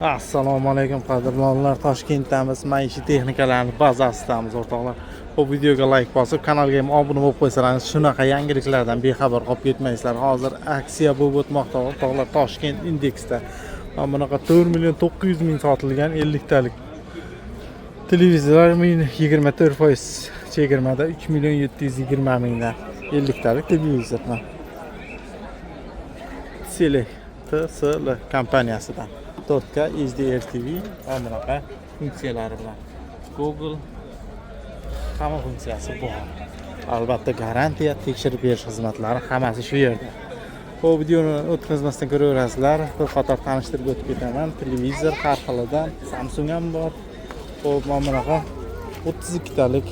Assalomu alaykum qadrdonlar. Toshkentdamiz, maishiy texnikalarning bazasidamiz o'rtoqlar. Bu videoga like bosib, kanalga ham obuna bo'lib qo'ysangiz, shunaqa yangiliklardan bexabar qolib ketmaysizlar. Hozir aksiya bo'lib o'tmoqda o'rtoqlar Toshkent indeksda. Mana bunaqa 4 million 900 ming sotilgan 50 talik televizorlar 24% chegirmada 3 million 720 mingdan 50 talik televizor. TSL kompaniyasidan 4K HDR TV mana bunaqa funksiyalari bilan Google hamma funksiyasi bor. Albatta garantiya, tekshirib berish xizmatlari hammasi shu yerda. Bu videoni o'tkazmasdan ko'raverasizlar. Bir qator tanishtirib o'tib ketaman. Televizor har xilidan, Samsung ham bor. Xo'p, mana bunaqa 32 talik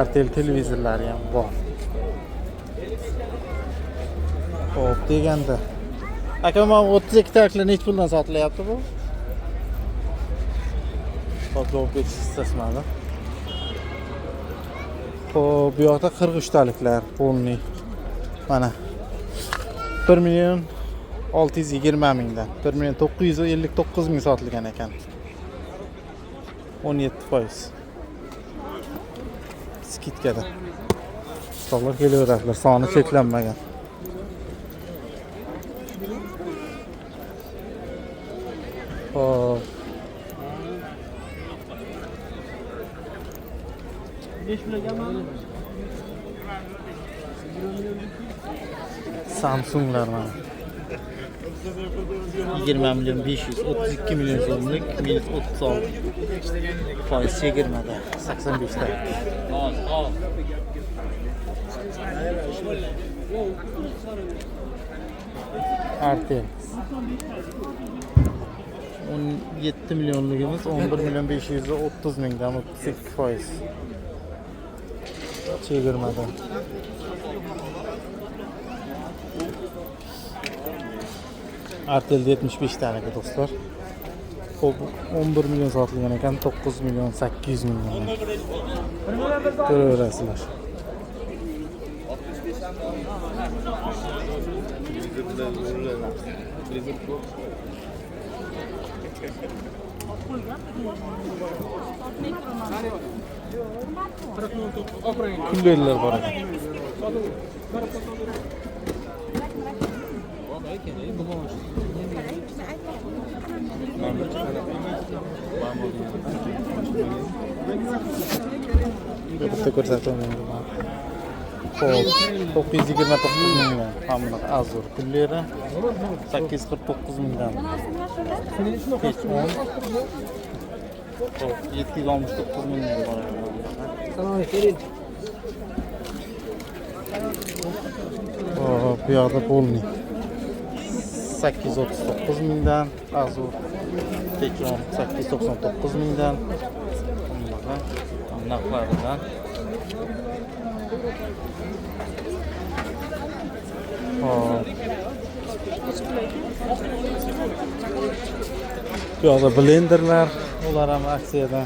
RTL televizorlari ham bor. Xo'p, deganda aka, men 32 taliklar nech puldan sotilyapti bu? Sotib ketishsizmadi. Xo'p, bu yoqda 43 taliklar polni. Mana 1 million 620 mingdan 1 million 959 ming sotilgan ekan. 17%. Skitkada. Stollar kelaveradilar, soni cheklanmagan. Hop. Samsunglar mana 20 million 532 million so'mlik minus 36% chegirmada 85 ta. RTL 17 milyonligimiz 11 milyon 530 mingdan 38% chegirmada. RTL 75 tane do'stlar. Xo'p, 11 milyon sotilgan ekan, 9 milyon 800 mingdan. Ko'raverasizlar. Kullerler bor ekan. Bitta ko'rsataman. Xo'p, 929 mingdan. Hamma Azur kulleri 849 mingdan. Xo'p, 769 mingdan bor ekan. Xo'p, bu yoqda polni 839 mingdan, Azur Tekron 899 mingdan. Narxlaridan bu yoqda blenderlar, ular ham aksiyada.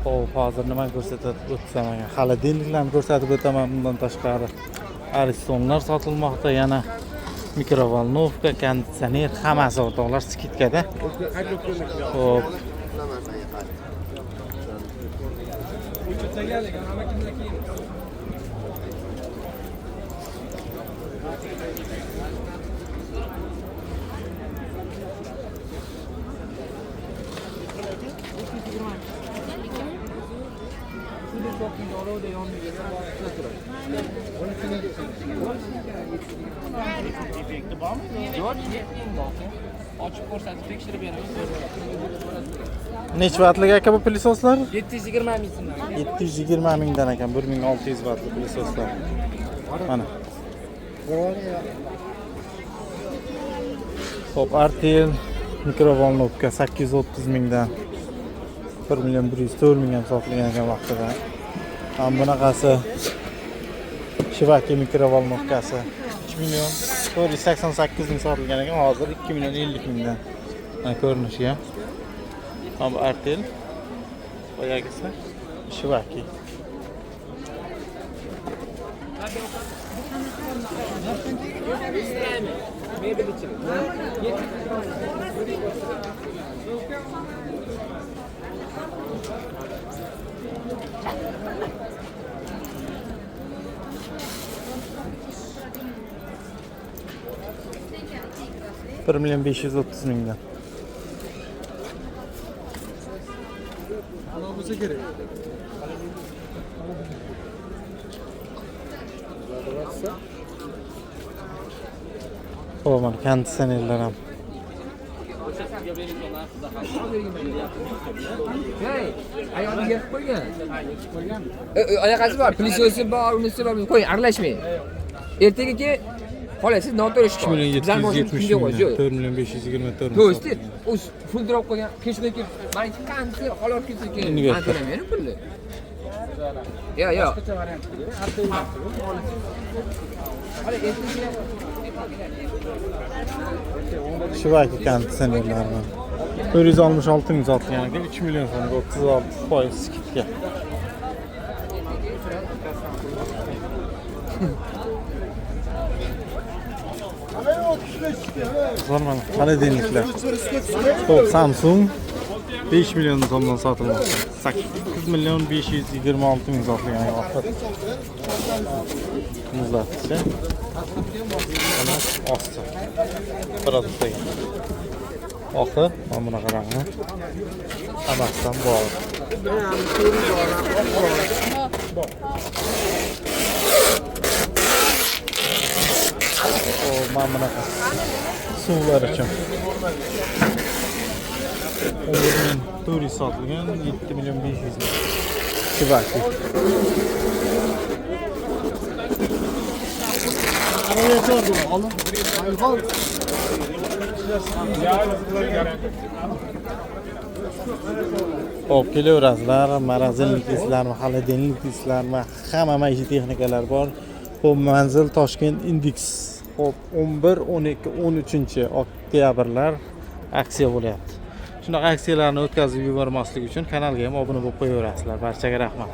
Xo'p, hozir nima ko'rsatib o'tsam ekan? Xolodilniklarni ko'rsatib o'taman. Bundan tashqari Aristonlar sotilmoqda, yana mikrovolnovka, konditsioner, hammasi o'rtoqlar skitkada. Xo'p. Açıp ko'rsatib tekshirib beramiz. Necha vatlik aka bu plisoslar? 720 ming so'mdan. 720 mingdan ekan, 1600 vatli plisoslar. Mana. Xo'p, RTL mikrovolnovka 830 mingdan 1 million 104 mingdan sotilgan ekan vaqtida. Ham bunaqasi Shivaki mikrovolnovkasi 3 million 488 ming sotilgan ekan, hozir 2 million 50 mingdan. Mana ko'rinishi ham. Ham RTL boyagisi Shivaki. $1.530.000'dan. Alabıza gerek. O mana konditsionerlar ham. Hey, ayağını yırtıp koygan. Ayaqasi bor, plyusosi bor, unisi bor. Qo'ying, aralashmang. Ertaga qolasiz, noto'g'ri ish. 2.770.000'dan. 4.524.000. Do'sti, o'z full drop qo'ygan. Kechdan keyin men qancha qolib ketsa keyin Inverter. man to'lamayman pulni. Yo. Hali ertaga Shivaki konditsionerlar bor. 466 ming sotilgan ekan, 3 million so'mga 36% skidka. Zo'r mana xolodilniklar. Xo'p, Samsung 5 million so'mdan sotilmoqda. 8.526.000 sotilgan vaqt. Muzlatkichi. Mana osti. Produktga. Oxi, mana bunaqa rangni. Hammasidan bor. O, mana bunaqa. Suvlar uchun. 11.400 sotilgan, 7.500.000. Shivaki. Hop, kelaverasizlar, morozinlik deysizlarmi, xolodilnik deysizlarmi, hamma maishiy texnikalar bor. Hop, manzil Toshkent Index. Hop, 11, 12, 13 oktyabrlar aksiya bo'lyapti. Shunaqa aksiyalarni o'tkazib yubormaslik uchun kanalga ham obuna bo'lib qo'yaverasizlar. Barchaga rahmat.